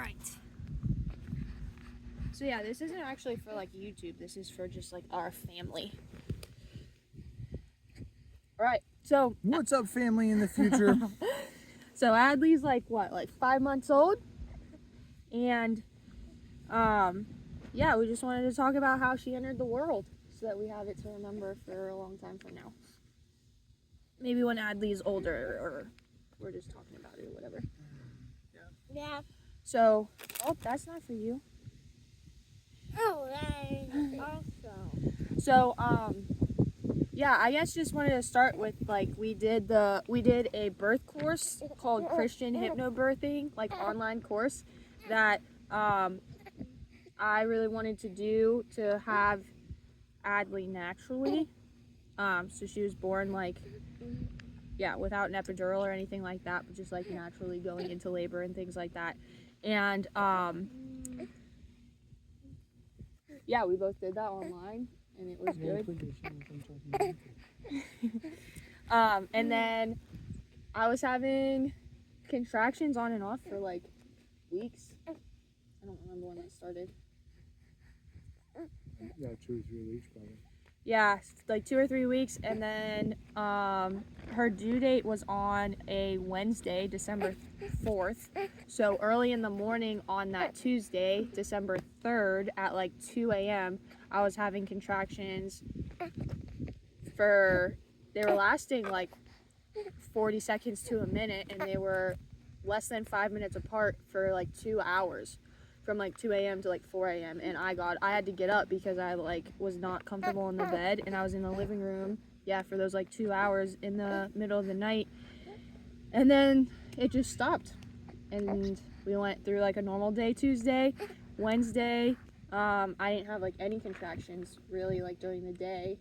Alright. So yeah, this isn't actually for like YouTube. This is for just like our family. Alright, so what's up, family in the future? So Adley's like 5 months old? And yeah, we just wanted to talk about how she entered the world so that we have it to remember for a long time from now. Maybe when Adley's older, or we're just talking about it or whatever. Yeah. So, oh, that's not for you. Oh, that is also. So, yeah, I guess just wanted to start with like we did a birth course called Christian Hypnobirthing, like online course that I really wanted to do to have Adley naturally. So she was born like, yeah, without an epidural or anything like that, but just like naturally going into labor and things like that. And yeah, we both did that online, and it was good. And then I was having contractions on and off for like weeks. I don't remember when that started. Yeah, 2 or 3 weeks probably. Yeah, like 2 or 3 weeks, and then her due date was on a Wednesday, December 4th. So early in the morning on that Tuesday, December 3rd, at like 2 a.m., I was having contractions they were lasting like 40 seconds to a minute, and they were less than 5 minutes apart for like 2 hours. From like 2 a.m. to like 4 a.m. and I had to get up because I like was not comfortable in the bed, and I was in the living room, yeah, for those like 2 hours in the middle of the night, and then it just stopped, and we went through like a normal day. Tuesday, Wednesday, I didn't have like any contractions really like during the day.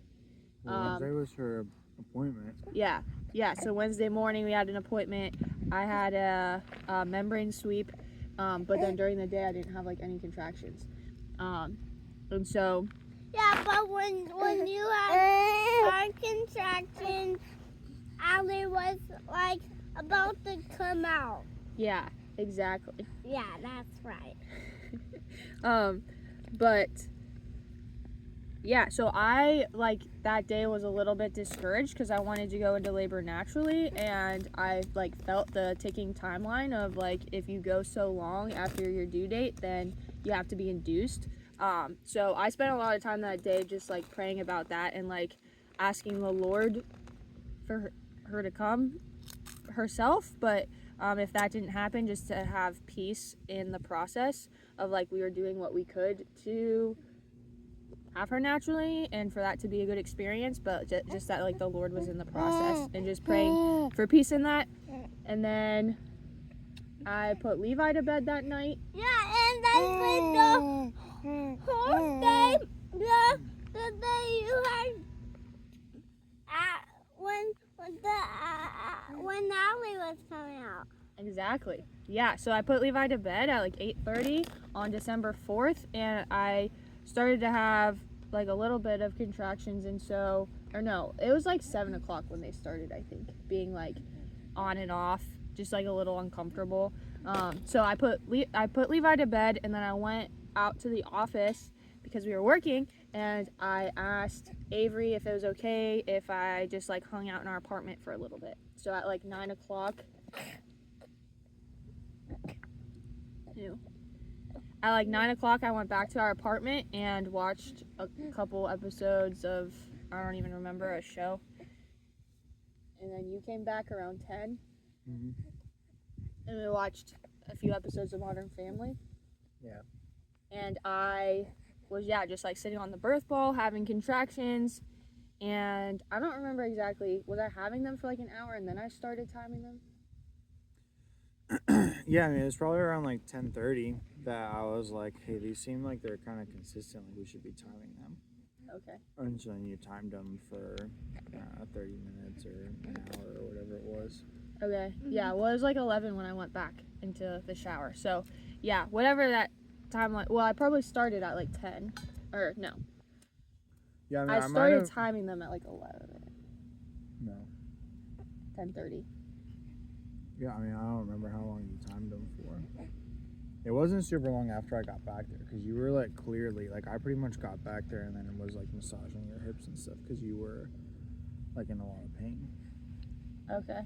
Wednesday was her appointment. Yeah, so Wednesday morning we had an appointment. I had a membrane sweep. But then during the day I didn't have like any contractions, and so Yeah, but when you had contractions, Adley was like about to come out. yeah, exactly. Yeah, that's right. But yeah, so I like that day was a little bit discouraged because I wanted to go into labor naturally, and I like felt the ticking timeline of like if you go so long after your due date, then you have to be induced. So I spent a lot of time that day just like praying about that and like asking the Lord for her to come herself, but if that didn't happen, just to have peace in the process of like we were doing what we could to have her naturally and for that to be a good experience, but just that like the Lord was in the process, and just praying for peace in that. And then I put Levi to bed that night. Yeah, and then the whole day, the day you had when Adley was coming out. Exactly. Yeah, so I put Levi to bed at like 8:30 on December 4th, and I started to have like a little bit of contractions, and so, or no, it was like 7 o'clock when they started, I think, being like on and off, just like a little uncomfortable. So I put Levi to bed, and then I went out to the office because we were working, and I asked Avery if it was okay if I just like hung out in our apartment for a little bit. So at like 9 o'clock, at like 9 o'clock, I went back to our apartment and watched a couple episodes of, I don't even remember, a show. And then you came back around 10. Mm-hmm. And we watched a few episodes of Modern Family. Yeah. And I was, just like sitting on the birth ball, having contractions. And I don't remember exactly, was I having them for like an hour and then I started timing them? Yeah, I mean, it was probably around like 10:30 that I was like, hey, these seem like they're kind of consistent, like we should be timing them. Okay. And so then you timed them for 30 minutes or an hour or whatever it was. Okay. Yeah, well, it was like 11 when I went back into the shower. So, yeah, whatever that timeline. Well, I probably started at like 10. Or, no. Yeah, I mean, I started timing them at like 11. No. 10:30. Yeah, I mean, I don't remember how long you timed them for. It wasn't super long after I got back there because you were like clearly like I pretty much got back there and then it was like massaging your hips and stuff because you were like in a lot of pain. Okay.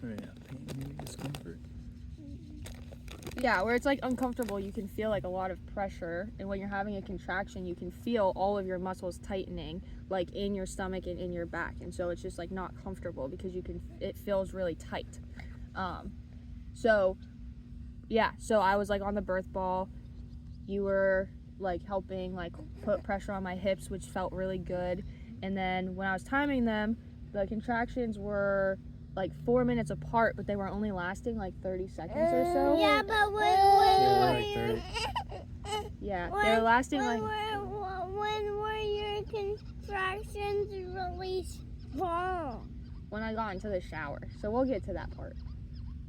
Maybe not pain, maybe discomfort. Yeah, where it's like uncomfortable, you can feel like a lot of pressure, and when you're having a contraction, you can feel all of your muscles tightening, like in your stomach and in your back, and so it's just like not comfortable because it feels really tight. So I was like on the birth ball. You were like helping like put pressure on my hips, which felt really good, and then when I was timing them, the contractions were like 4 minutes apart, but they were only lasting like 30 seconds or so. Yeah, but Yeah, they were lasting like. When were your contractions really strong? When I got into the shower. So we'll get to that part.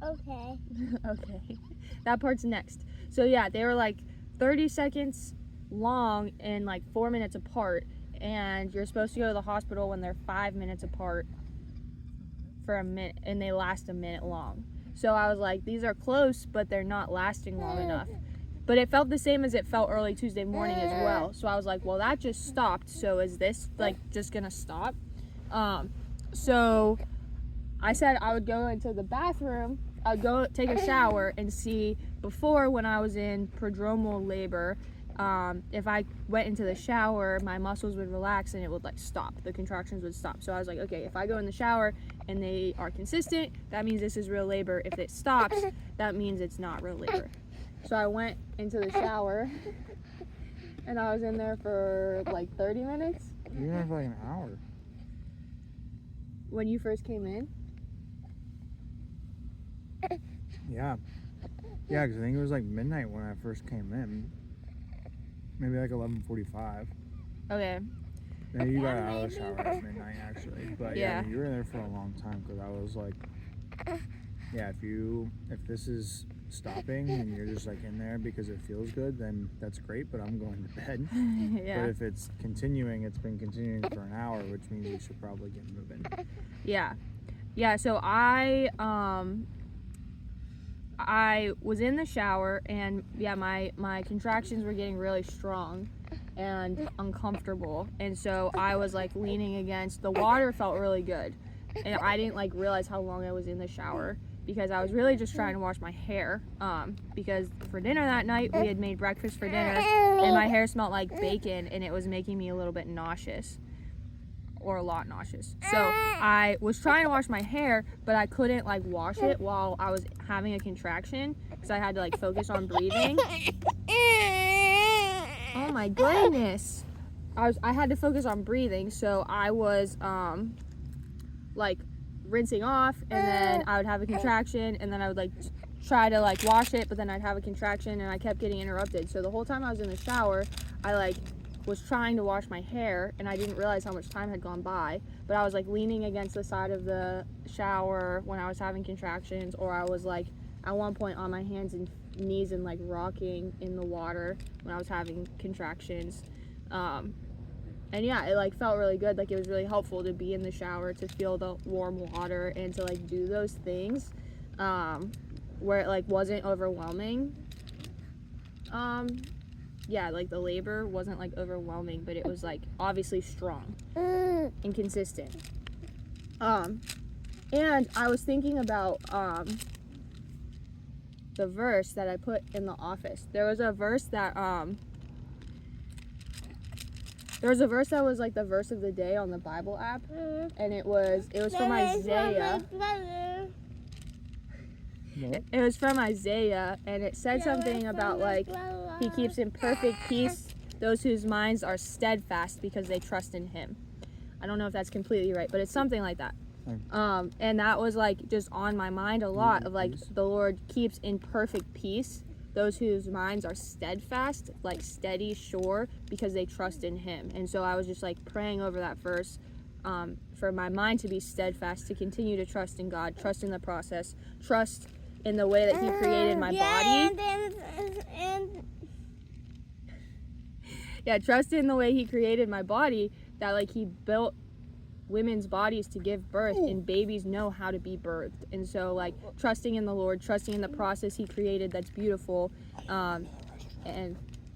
Okay. Okay. That part's next. So yeah, they were like 30 seconds long and like 4 minutes apart. And you're supposed to go to the hospital when they're 5 minutes apart for a minute, and they last a minute long. So I was like, these are close, but they're not lasting long enough. But it felt the same as it felt early Tuesday morning as well. So I was like, well, that just stopped. So is this like just gonna stop? So I said I would go into the bathroom. I'd go take a shower and see before when I was in prodromal labor. If I went into the shower, my muscles would relax and it would like stop. The contractions would stop. So I was like, okay, if I go in the shower and they are consistent, that means this is real labor. If it stops, that means it's not real labor. So I went into the shower and I was in there for like 30 minutes. You were there for like an hour. When you first came in? Yeah. Yeah, because I think it was like midnight when I first came in. Maybe like 11:45. Okay. Maybe you got out of the shower at midnight actually. But yeah, Yeah. you were there for a long time because I was like, yeah, if this is stopping and you're just like in there because it feels good, then that's great, but I'm going to bed. Yeah. But if it's continuing, it's been continuing for an hour, which means we should probably get moving. Yeah, so I was in the shower and yeah, my contractions were getting really strong and uncomfortable, and so I was like leaning against the water. Felt really good, and I didn't like realize how long I was in the shower because I was really just trying to wash my hair, because for dinner that night we had made breakfast for dinner and my hair smelled like bacon and it was making me a little bit nauseous, or a lot nauseous. So I was trying to wash my hair, but I couldn't like wash it while I was having a contraction because I had to like focus on breathing. Oh my goodness. I had to focus on breathing, so I was like rinsing off, and then I would have a contraction, and then I would like try to like wash it, but then I'd have a contraction and I kept getting interrupted. So the whole time I was in the shower, I like was trying to wash my hair and I didn't realize how much time had gone by, but I was like leaning against the side of the shower when I was having contractions, or I was like at one point on my hands and knees and like rocking in the water when I was having contractions. And yeah, it like felt really good. Like it was really helpful to be in the shower, to feel the warm water and to like do those things, where it like wasn't overwhelming. Yeah, like the labor wasn't like overwhelming, but it was like obviously strong and consistent. And I was thinking about the verse that I put in the office. There was a verse that was like the verse of the day on the Bible app, and it was from Isaiah. It was from Isaiah, and it said something about like he keeps in perfect peace those whose minds are steadfast because they trust in him. I don't know if that's completely right, but it's something like that. And that was like just on my mind a lot, of like the Lord keeps in perfect peace those whose minds are steadfast, like steady, sure, because they trust in him. And so I was just like praying over that verse, for my mind to be steadfast, to continue to trust in God, trust in the process, trust in the way that he created my body. Yeah, trust in the way he created my body, that like he built women's bodies to give birth, and babies know how to be birthed. And so like trusting in the Lord, trusting in the process he created that's beautiful. And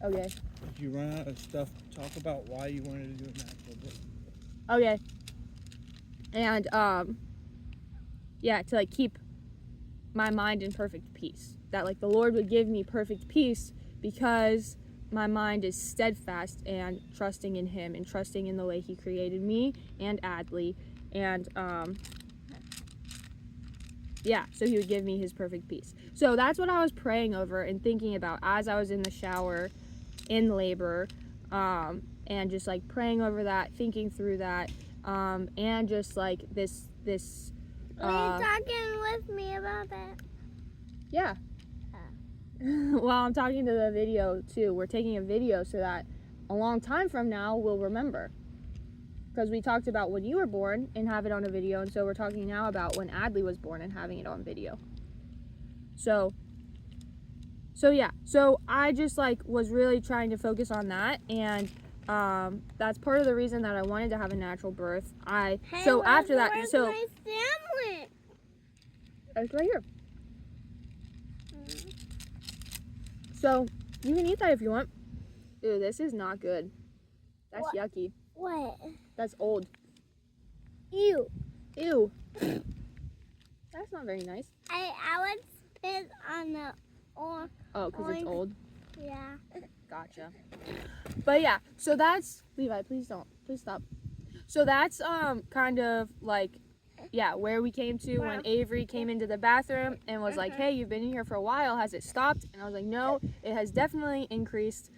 okay. If you run out of stuff, talk about why you wanted to do a natural birth. Okay. And yeah, to like keep my mind in perfect peace. That like the Lord would give me perfect peace because my mind is steadfast and trusting in him and trusting in the way he created me and Adley. And yeah, so he would give me his perfect peace. So that's what I was praying over and thinking about as I was in the shower in labor, and just like praying over that, thinking through that, and just like this Are you talking with me about that? yeah. Well, I'm talking to the video too. We're taking a video so that a long time from now we'll remember. Because we talked about when you were born and have it on a video, and so we're talking now about when Adley was born and having it on video. So yeah. So I just like was really trying to focus on that, and that's part of the reason that I wanted to have a natural birth. Hey, After that, where's so my sandwich? it's right here. So you can eat that if you want. Ew, this is not good. That's What? yucky. What? That's old. Ew. Ew. That's not very nice. I would spit on the or Oh, because it's Oink. old. yeah. Gotcha. But yeah, so that's Levi, please stop. So that's kind of like where we came to when Avery came into the bathroom and was like, hey, you've been in here for a while, has it stopped? And I was like, no, it has definitely increased,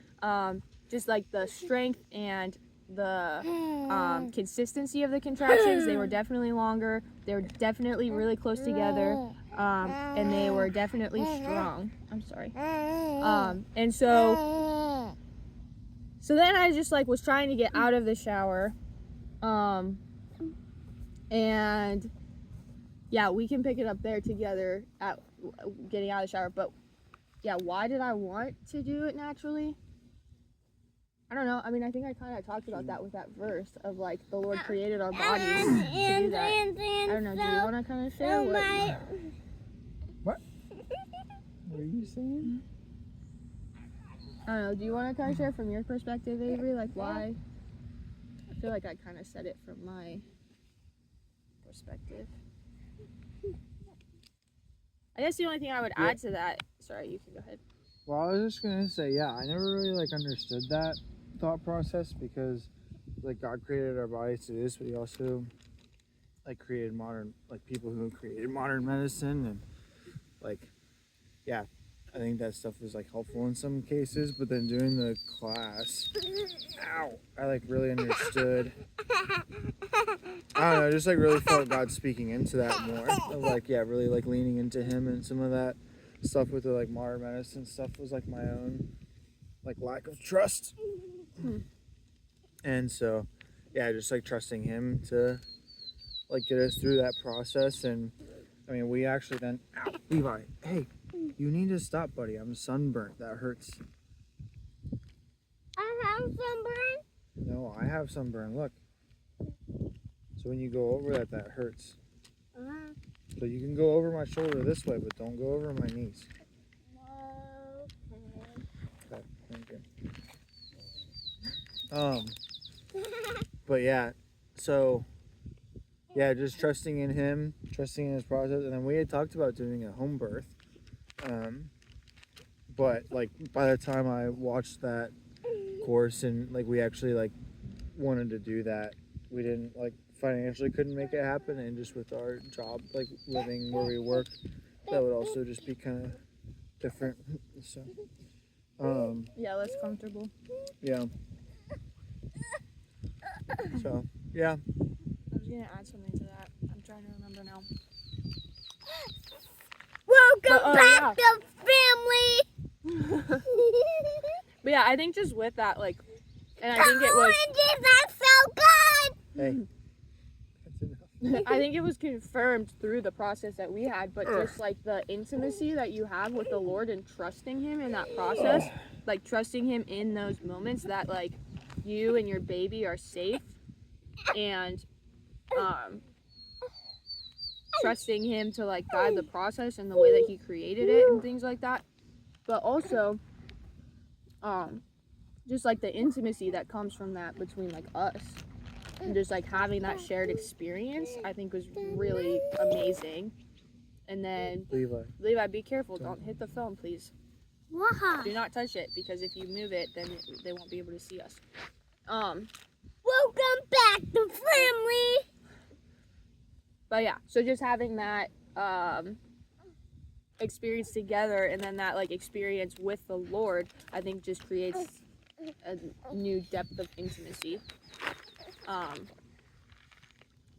just like the strength and the consistency of the contractions. They were definitely longer, they were definitely really close together, and they were definitely strong. I'm sorry. And so then I just like was trying to get out of the shower, and yeah, we can pick it up there together at getting out of the shower. But yeah, why did I want to do it naturally? I don't know. I mean, I think I kind of talked about that with that verse of like the Lord created our bodies to do that. I don't know. Do you want to kind of share What are you saying? I don't know. Do you want to kind of share from your perspective, Avery? Like why? I feel like I kind of said it from my perspective. I guess the only thing I would add to that. Sorry, you can go ahead. Well, I was just gonna say, yeah, I never really like understood that thought process because like God created our bodies to do this, but he also like created modern, like people who created modern medicine, and like yeah, I think that stuff was like helpful in some cases, but then doing the class, I like really understood. I don't know, just like really felt God speaking into that more. Of, like really like leaning into him, and some of that stuff with the like modern medicine stuff was like my own like lack of trust. And so yeah, just like trusting him to like get us through that process. And I mean, we actually then Levi, hey, you need to stop, buddy. I'm sunburnt. That hurts. I have sunburn. No, I have sunburn. Look. So when you go over that hurts. So you can go over my shoulder this way, but don't go over my knees. Okay, thank you. But yeah, so yeah, just trusting in him, trusting in his process, and then we had talked about doing a home birth. But like by the time I watched that course and like we actually like wanted to do that, we didn't like financially couldn't make it happen, and just with our job, like living where we work, that would also just be kind of different. So Yeah, less comfortable. yeah. So yeah. I was gonna add something to that. I'm trying to remember now. Welcome back to family. But yeah, I think just with that, like, and I think it was. Oranges are so good. Hey. That's enough. I think it was confirmed through the process that we had, but just like the intimacy that you have with the Lord and trusting him in that process, like trusting him in those moments that like you and your baby are safe, and trusting him to like guide the process and the way that he created it and things like that. But also, just like the intimacy that comes from that between like us and just like having that shared experience, I think was really amazing. And then Levi, be careful, don't hit the phone, please. Why? Do not touch it, because if you move it, then they won't be able to see us. Welcome back to family. But yeah, so just having that experience together, and then that like experience with the Lord, I think just creates a new depth of intimacy.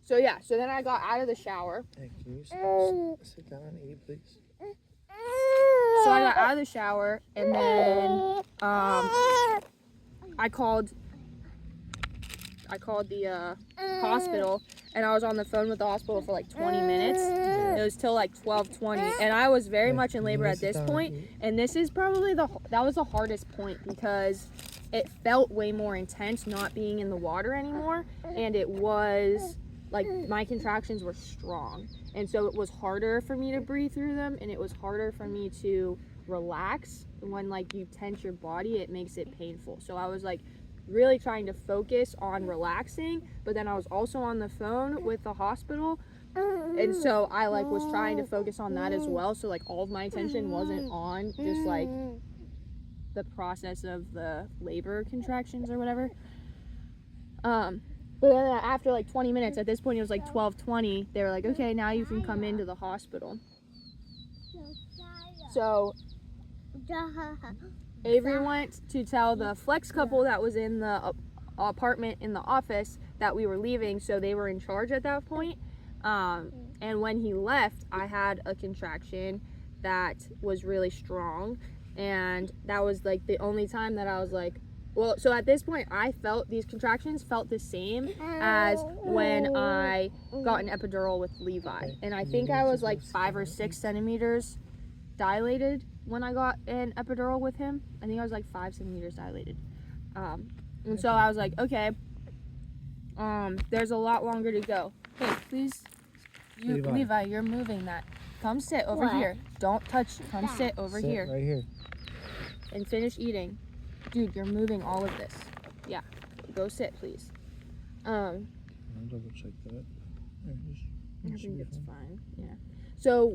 So yeah, so then I got out of the shower. Hey, can you sit down and eat, please? So I got out of the shower, and then I called the hospital, and I was on the phone with the hospital for like 20 minutes. It was till like 12:20, and I was very much in labor at this point. And this is probably that was the hardest point, because it felt way more intense not being in the water anymore, and it was like my contractions were strong, and so it was harder for me to breathe through them, and it was harder for me to relax. When like you tense your body, it makes it painful. So I was like really trying to focus on relaxing, but then I was also on the phone with the hospital, and so I like was trying to focus on that as well. So like all of my attention wasn't on just like the process of the labor contractions or whatever. But then after like 20 minutes, at this point it was like 12:20, they were like, okay, now you can come into the hospital. So Avery went to tell the flex couple that was in the apartment in the office that we were leaving, so they were in charge at that point. And when he left, I had a contraction that was really strong, and that was like the only time that I was like, well, so at this point I felt these contractions felt the same as when I got an epidural with Levi, and I think I was like 5 or 6 centimeters dilated when I got an epidural with him. I think I was like 5 centimeters dilated. And so I was like, okay, there's a lot longer to go. Hey, please, Levi, you're moving that. Come sit over here. Don't touch. Come sit over here. Right here. And finish eating. Dude, you're moving all of this. Yeah, go sit, please. I'll double check that. I think it's fine. Yeah. So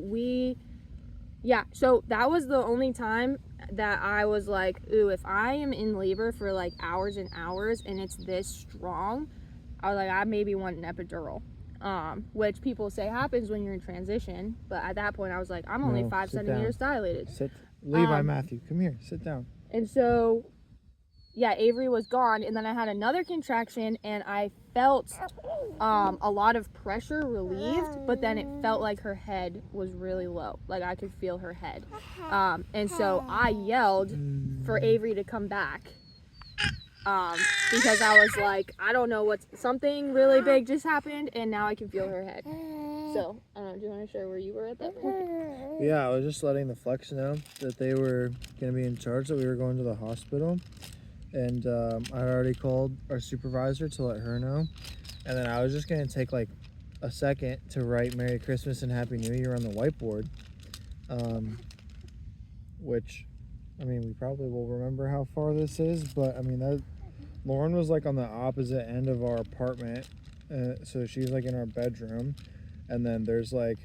so that was the only time that I was like, ooh, if I am in labor for like hours and hours and it's this strong, I was like, I maybe want an epidural. Which people say happens when you're in transition, but at that point I was like, I'm only 5 centimeters dilated. Sit. Levi, Matthew, come here. Sit down. And so, yeah, Avery was gone, and then I had another contraction, and I felt a lot of pressure relieved, but then it felt like her head was really low. Like I could feel her head. And so I yelled for Avery to come back. Because I was like, I don't know something really big just happened, and now I can feel her head. So, I don't know, do you want to share where you were at that point? Yeah, I was just letting the flex know that they were going to be in charge, that we were going to the hospital. And I already called our supervisor to let her know. And then I was just going to take like a second to write Merry Christmas and Happy New Year on the whiteboard. Which, I mean, we probably will remember how far this is, but I mean, Lauren was like on the opposite end of our apartment. So she's like in our bedroom. And then there's like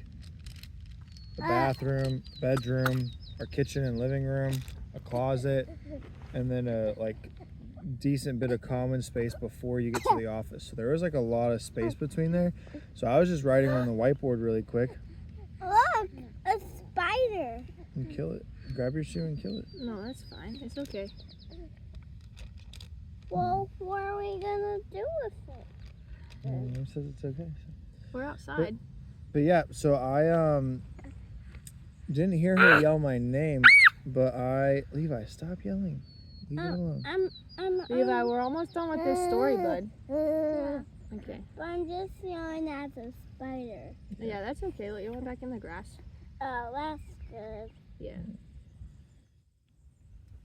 a bathroom, bedroom, our kitchen and living room, a closet, and then a like decent bit of common space before you get to the office. So there was like a lot of space between there. So I was just writing on the whiteboard really quick. Look, a spider. And kill it. Grab your shoe and kill it. No, that's fine. It's okay. Well, what are we gonna do with it? Mom says it's okay. We're outside. But yeah, so I didn't hear her yell my name, but Levi, stop yelling. Leave it alone. Levi, we're almost done with this story, bud. Okay. But I'm just yelling at the spider. Yeah, that's okay. Let you went back in the grass. Oh, that's good. Yeah.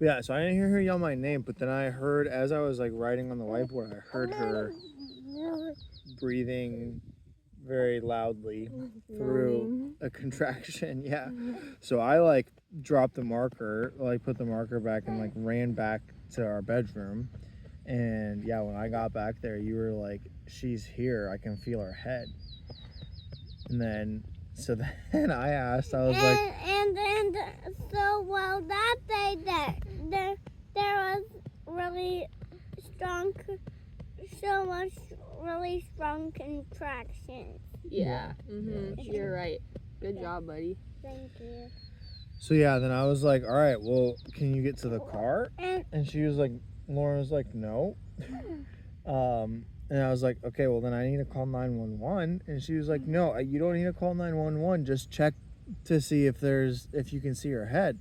Yeah, so I didn't hear her yell my name, but then I heard, as I was like writing on the whiteboard, I heard her breathing very loudly through a contraction. Yeah. So I like dropped the marker, like put the marker back and like ran back to our bedroom. And yeah, when I got back there, you were like, she's here. I can feel her head. And then, so then I asked, I was like, and so well that day there was really strong, so much really strong contractions. Yeah. You're right. Good job, buddy. Thank you. so yeah, then I was like, all right, well, can you get to the car? And And she was like, Lauren was like, no. And I was like, okay, well then I need to call 911. And she was like, no, you don't need to call 911. Just check to see if you can see her head.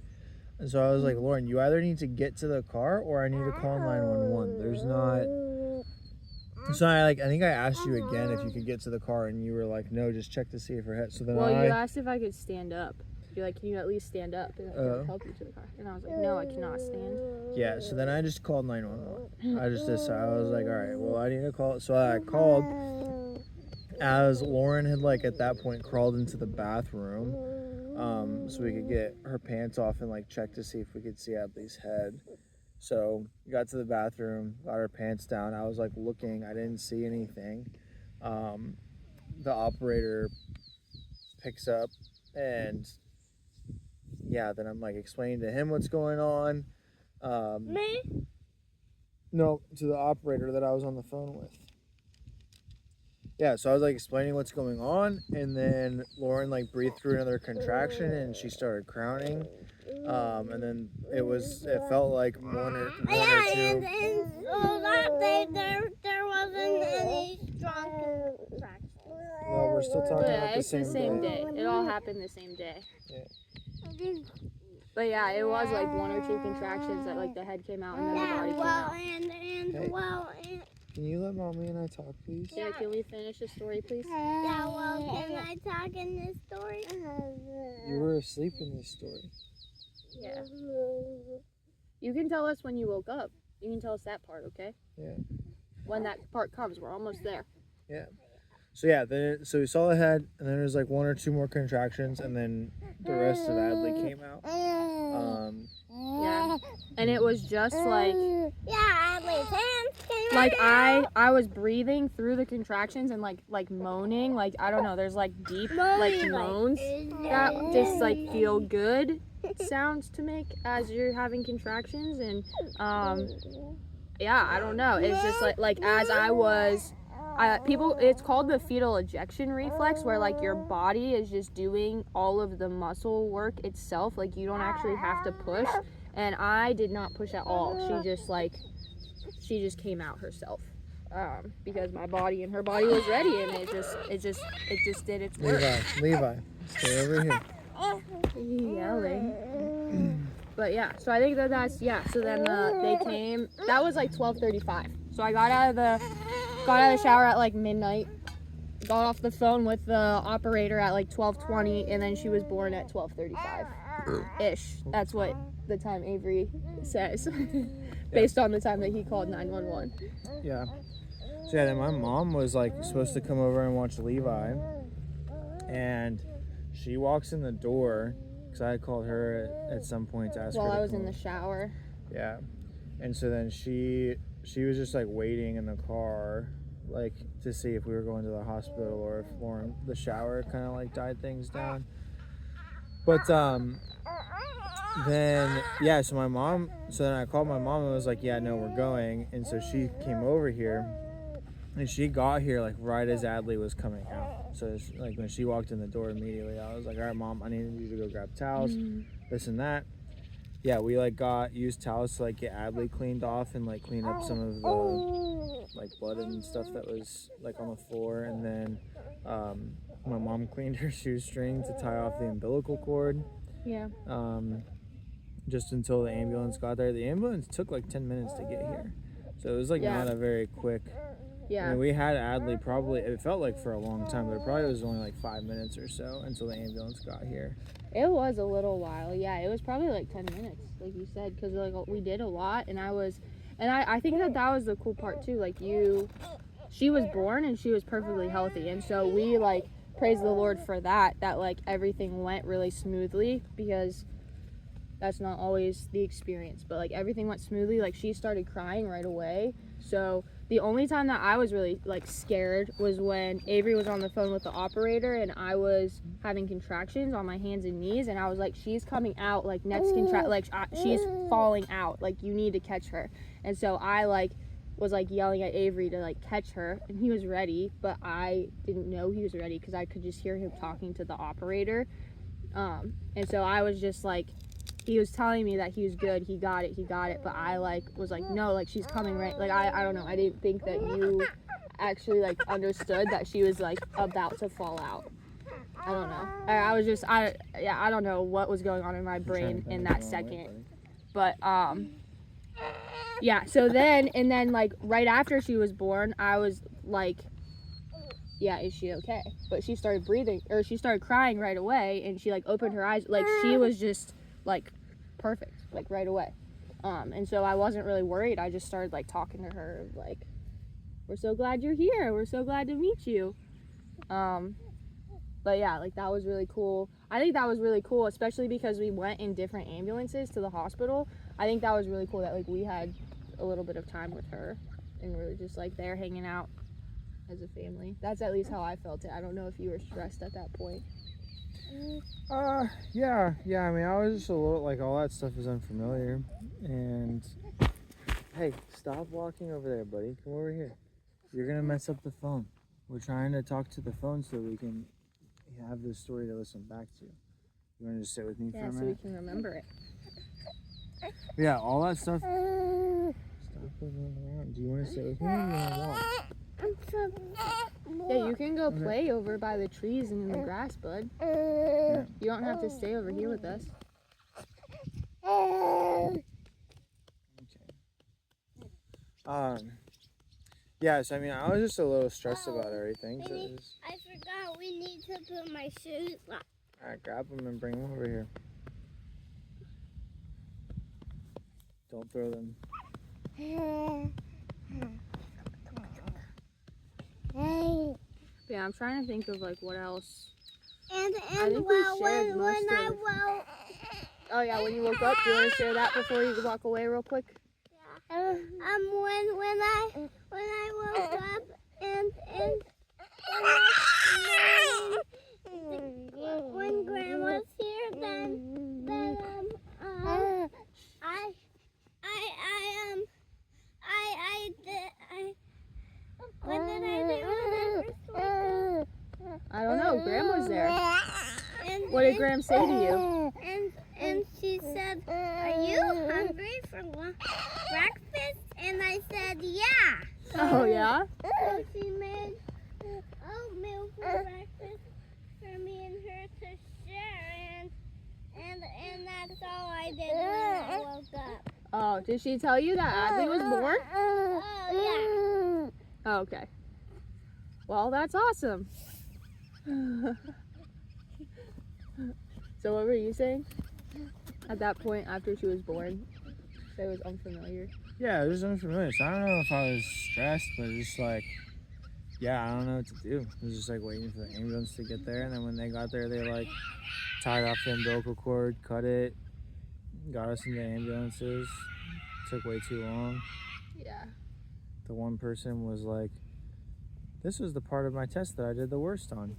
And so I was like, Lauren, you either need to get to the car or I need to call 911. There's not. So I think I asked you again if you could get to the car, and you were like, no, just check to see if her head. So then Well, you asked if I could stand up. You're like, can you at least stand up? And I help you to the car. And I was like, no, I cannot stand. Yeah, so then I just called 911. I just decided, I was like, all right, well, I need to call. So I called as Lauren had like at that point crawled into the bathroom, so we could get her pants off and like check to see if we could see Adley's head. So we got to the bathroom, got her pants down. I was like looking, I didn't see anything. The operator picks up, and yeah, then I'm like explaining to him what's going on. me? No, to the operator that I was on the phone with. Yeah, so I was like explaining what's going on, and then Lauren like breathed through another contraction and she started crowning. And then it felt like one or two. And so that day there wasn't any strong contractions. No, we're still talking about the It's the same day. It all happened the same day. Yeah. But yeah, it was like one or two contractions that like the head came out and then the body came out. Hey. Can you let mommy and I talk, please? Yeah, can we finish the story, please? Can I talk in this story? You were asleep in this story. Yeah. You can tell us when you woke up. You can tell us that part, okay? Yeah. When that part comes, we're almost there. Yeah. So yeah, so we saw the head, and then there was like one or two more contractions, and then the rest of Adley came out. Yeah. And it was just like Adley's hands came like out. I was breathing through the contractions and like moaning, like I don't know, there's like deep like moans that just like feel good sounds to make as you're having contractions. And yeah, I don't know, it's just like as I was it's called the fetal ejection reflex, where like your body is just doing all of the muscle work itself, like you don't actually have to push. And I did not push at all. She just came out herself, because my body and her body was ready, and it just did its work. Levi, stay over here. Yelling. But yeah, so I think that's So then they came. That was like 12:35. So I got out of the shower at like midnight. Got off the phone with the operator at like 12:20, and then she was born at 12:35 ish. That's what the time Avery says, based on the time that he called 911. Yeah. So yeah, then my mom was like supposed to come over and watch Levi, and she walks in the door because I had called her at some point to ask her. While to I was come in the over. shower. Yeah, and so then she was just like waiting in the car, like to see if we were going to the hospital or if the shower kind of like died things down. But then yeah, so then I called my mom and was like, yeah, no, we're going. And so she came over here, and she got here like right as Adley was coming out. So like when she walked in the door immediately, I was like, all right, Mom, I need you to go grab towels, this and that. Yeah, we like used towels to like get Adley cleaned off and like clean up some of the like blood and stuff that was like on the floor. And then my mom cleaned her shoestring to tie off the umbilical cord. Yeah. Just until the ambulance got there. The ambulance took like 10 minutes to get here. So it was like not a very quick. Yeah. I mean, we had Adley probably, it felt like for a long time, but it probably was only like 5 minutes or so until the ambulance got here. It was a little while. Yeah, it was probably like 10 minutes, like you said, because like we did a lot, and I think that was the cool part too. Like you she was born and she was perfectly healthy. And so we like praise the Lord for that like everything went really smoothly, because that's not always the experience, but like everything went smoothly. Like she started crying right away. So the only time that I was really like scared was when Avery was on the phone with the operator and I was having contractions on my hands and knees, and I was like, she's coming out, like next she's falling out, like you need to catch her. And so I like was like yelling at Avery to like catch her, and he was ready, but I didn't know he was ready because I could just hear him talking to the operator. And so I was just like, he was telling me that he was good, he got it, but I like was like, no, like she's coming right, like I don't know, I didn't think that you actually like understood that she was like about to fall out. I don't know. I was just I don't know what was going on in my brain in that second. But yeah, so then like right after she was born, I was like, yeah, is she okay? But she started breathing, or she started crying right away, and she like opened her eyes, like she was just like perfect, like right away. And so I wasn't really worried. I just started like talking to her like, we're so glad you're here, we're so glad to meet you. But yeah, like that was really cool. I think that was really cool, especially because we went in different ambulances to the hospital. I think that was really cool that like we had a little bit of time with her and we were just like there hanging out as a family. That's at least how I felt it. I don't know if you were stressed at that point. Yeah. I mean, I was just a little like, all that stuff is unfamiliar. And hey, stop walking over there, buddy. Come over here. You're gonna mess up the phone. We're trying to talk to the phone so we can have this story to listen back to. You wanna just sit with me for a minute? Yeah, so we can remember it. Yeah, all that stuff. Stop moving around. Do you wanna sit with me or do you wanna walk? Yeah, you can go play over by the trees and in the grass, bud. Yeah. You don't have to stay over here with us. Okay. Yeah, so I mean, I was just a little stressed about everything. So I forgot we need to put my shoes on. Alright, grab them and bring them over here. Don't throw them. Yeah, I'm trying to think of like what else. And think we well, shared when most I of- woke, Oh yeah, when you woke up, do you want to share that before you walk away real quick? when I woke up and when Grandma's here, then what did I do when I first woke up? I don't know. Graham was there. And, What did Graham say to you? And she said, "Are you hungry for breakfast?" And I said, "Yeah." Oh yeah? So she made oatmeal for breakfast for me and her to share, and that's all I did when I woke up. Oh, did she tell you that Adley was born? Oh Oh, okay. Well, that's awesome. So what were you saying? At that point, after she was born, so it was unfamiliar. Yeah, it was unfamiliar. So I don't know if I was stressed, but just like, yeah, I don't know what to do. It was just like waiting for the ambulance to get there. And then when they got there, they like tied off the umbilical cord, cut it, got us into ambulances. Took way too long. Yeah. The one person was like, this was the part of my test that I did the worst on.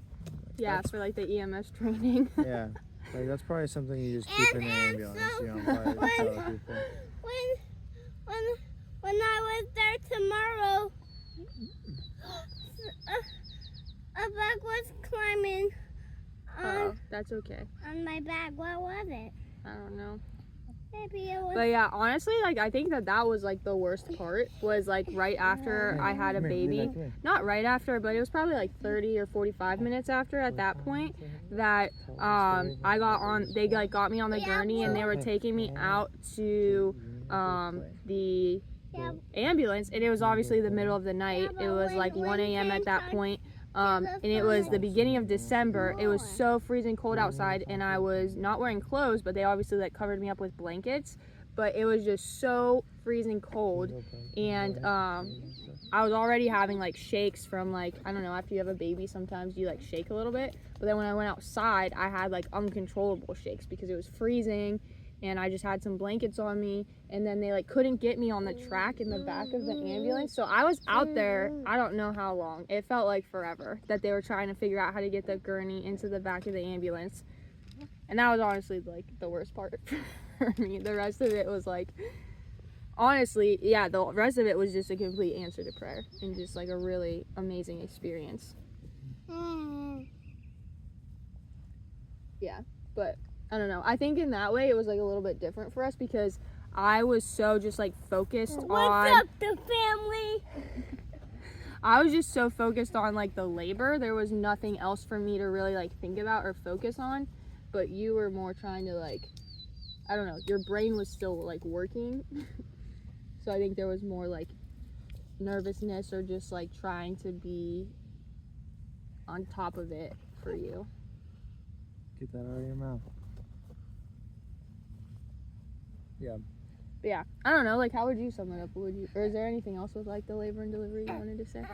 Yeah, That's- for like the EMS training. Yeah. Like that's probably something you just keep in the ambulance. You don't probably tell people. When I was there tomorrow, a bug was climbing Oh, that's okay. on my back. What was it? I don't know. Maybe it was. But yeah, honestly, like I think that was like the worst part was like right after I had a baby. Not right after, but it was probably like 30 or 45 minutes after at that point that I got on, they like got me on the gurney and they were taking me out to the ambulance, and it was obviously the middle of the night. It was like 1 a.m. at that point. And it was the beginning of December. It was so freezing cold outside, and I was not wearing clothes, but they obviously like covered me up with blankets. but it was just so freezing cold, and I was already having like shakes from like, I don't know, after you have a baby sometimes you like shake a little bit, but then when I went outside I had like uncontrollable shakes because it was freezing, and I just had some blankets on me, and then they like couldn't get me on the track in the back of the ambulance, so I was out there I don't know how long. It felt like forever that they were trying to figure out how to get the gurney into the back of the ambulance, and that was honestly like the worst part for me. The rest of it was like, honestly, yeah, the rest of it was just a complete answer to prayer and just like a really amazing experience. Yeah, but I don't know. I think in that way it was like a little bit different for us because I was so just like focused on. What's up, the family? I was just so focused on like the labor. There was nothing else for me to really like think about or focus on. But you were more trying to like, I don't know, your brain was still like working. So I think there was more like nervousness or just like trying to be on top of it for you. Get that out of your mouth. Yeah. But yeah, I don't know, like how would you sum it up? Or is there anything else with like the labor and delivery you wanted to say?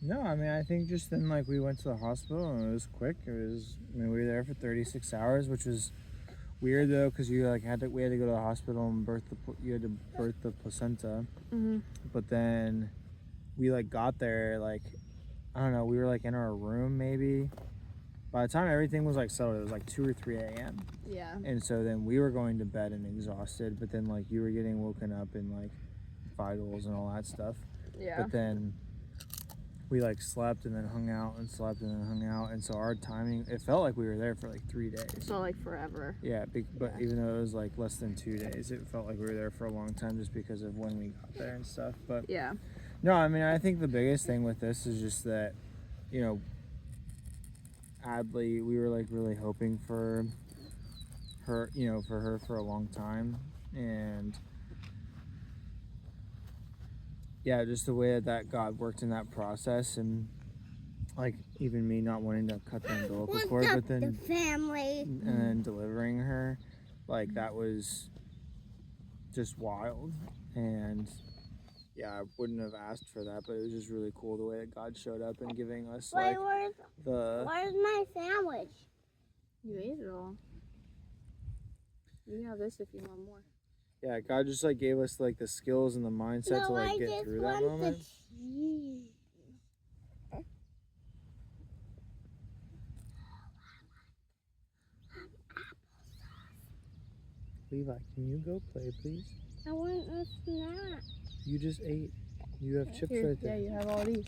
No, I mean, I think just then, like, we went to the hospital and it was quick. We were there for 36 hours, which was weird though, because we had to go to the hospital and you had to birth the placenta. Mm-hmm. But then we like got there, like, I don't know, we were like in our room maybe. By the time everything was like settled, it was like 2 or 3 a.m. Yeah. And so then we were going to bed and exhausted, but then like you were getting woken up in like vitals and all that stuff. Yeah. But then we like slept and then hung out and slept and then hung out, and so our timing, it felt like we were there for like 3 days. So like forever. Yeah, but even though it was like less than 2 days, it felt like we were there for a long time just because of when we got there and stuff. But Yeah. no, I mean, I think the biggest thing with this is just that, you know, Adley, we were like really hoping for her, you know, for her for a long time, and yeah, just the way that God worked in that process, and like even me not wanting to cut the umbilical cord, but then the family. and then delivering her, like that was just wild. And yeah, I wouldn't have asked for that, but it was just really cool the way that God showed up and giving us like Where's my sandwich? You ate it all. You can have this if you want more. Yeah, God just like gave us like the skills and the mindset to like get through that moment. Levi, can you go play, please? I want a snack. You just ate. You have chips Here, right there. yeah, you have all these.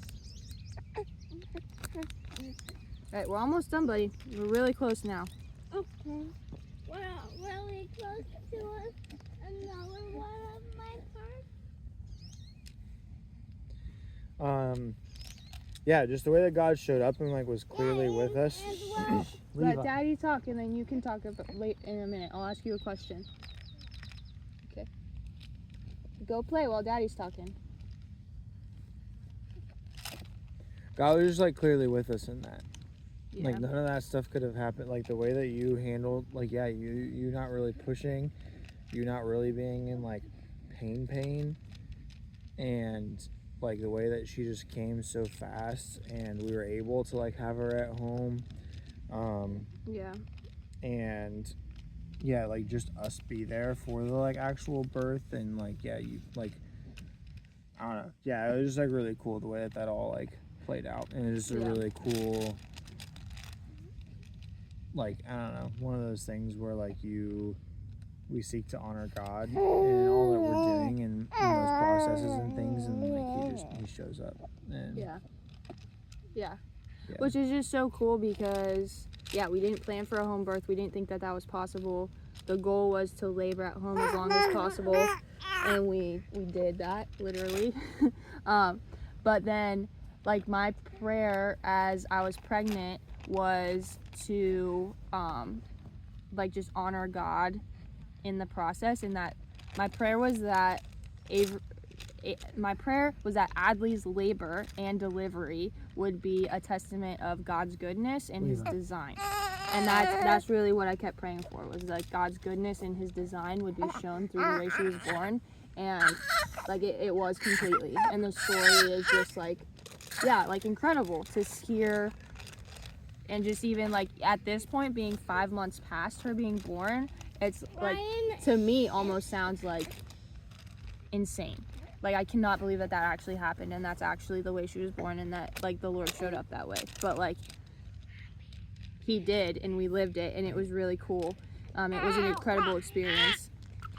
Alright, we're almost done, buddy. We're really close now. Okay. We're really close to another one of my parts. Yeah, just the way that God showed up and like was clearly with us. Let Daddy talk, and then you can talk about late in a minute. I'll ask you a question. Okay. Go play while Daddy's talking. God was just like clearly with us in that. Yeah. Like none of that stuff could have happened. Like the way that you handled, like yeah, you not really pushing, you not really being in like pain, and like the way that she just came so fast, and we were able to like have her at home. Yeah. And yeah, like just us be there for the like actual birth, and like yeah, you like I don't know. Yeah, it was just like really cool the way that all like played out, and it was just a really cool, like I don't know, one of those things where like we seek to honor God in all that we're doing and in those processes and things, and like he shows up. And yeah, which is just so cool because yeah, we didn't plan for a home birth. We didn't think that was possible. The goal was to labor at home as long as possible, and we did that literally. But then like my prayer as I was pregnant was to like just honor God in the process, and that my prayer was that Adley's labor and delivery would be a testament of God's goodness and his design. And that's really what I kept praying for, was like God's goodness and his design would be shown through the way she was born. And like it was completely. And the story is just like, yeah, like incredible to hear. And just even like at this point, being 5 months past her being born, it's like, to me, almost sounds like insane. Like, I cannot believe that actually happened, and that's actually the way she was born, and that like the Lord showed up that way. But like, he did, and we lived it, and it was really cool. It was an incredible experience.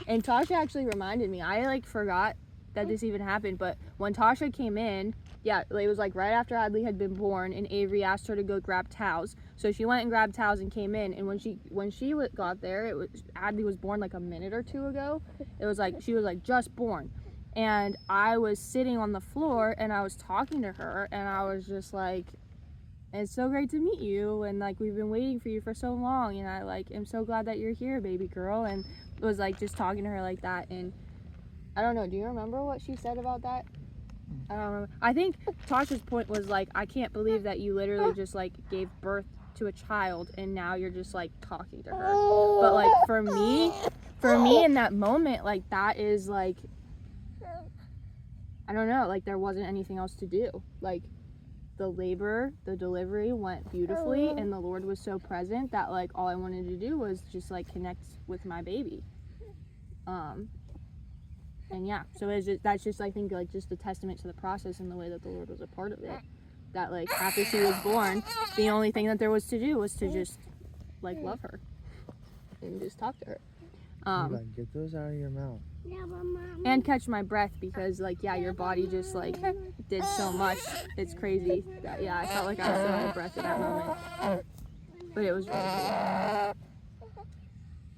And Tasha actually reminded me, I like forgot that this even happened, but when Tasha came in, yeah, it was like right after Adley had been born, and Avery asked her to go grab towels. So she went and grabbed towels and came in, and when she got there, Adley was born like a minute or two ago. It was like she was like just born, and I was sitting on the floor and I was talking to her, and I was just like, it's so great to meet you, and like we've been waiting for you for so long, and I like am so glad that you're here, baby girl. And it was like just talking to her like that. And I don't know, do you remember what she said about that? I don't remember. I think Tasha's point was like, I can't believe that you literally just like gave birth to a child and now you're just like talking to her. But like for me in that moment, like that is like, I don't know, like there wasn't anything else to do. Like the delivery went beautifully, and the Lord was so present that like all I wanted to do was just like connect with my baby. And yeah, so that's just, I think, like just a testament to the process and the way that the Lord was a part of it. That like after she was born, the only thing that there was to do was to just like love her and just talk to her. Get those out of your mouth. Yeah, but Mom. And catch my breath, because like, yeah, your body just like did so much. It's crazy. That, yeah, I felt like I was so out of breath at that moment. But it was really cool.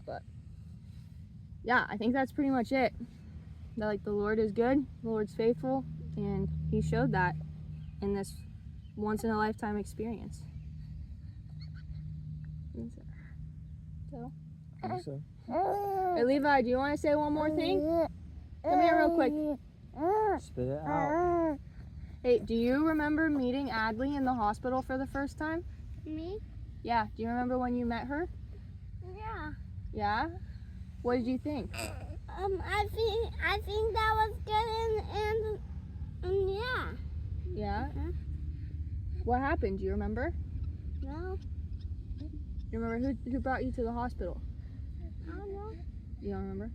But yeah, I think that's pretty much it. That like the Lord is good, the Lord's faithful, and he showed that in this once in a lifetime experience. So, So, hey Levi, do you want to say one more thing? Come here real quick. spit it out. Hey, do you remember meeting Adley in the hospital for the first time? Me? Yeah, do you remember when you met her? Yeah. Yeah? What did you think? I think that was good and yeah. Yeah? Uh-huh. What happened? Do you remember? No, Do you remember who brought you to the hospital? I don't know. You don't remember?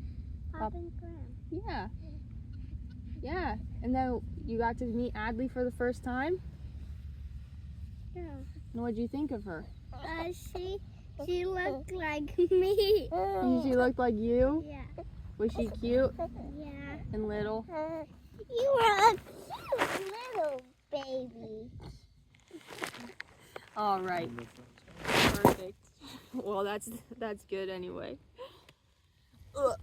Pop and Graham. Yeah. Yeah. And then you got to meet Adley for the first time? Yeah. And what did you think of her? She looked like me. She looked like you? Yeah. Was she cute Yeah. and little? You were a cute little baby. All right. Perfect. Well, that's good anyway. Ugh.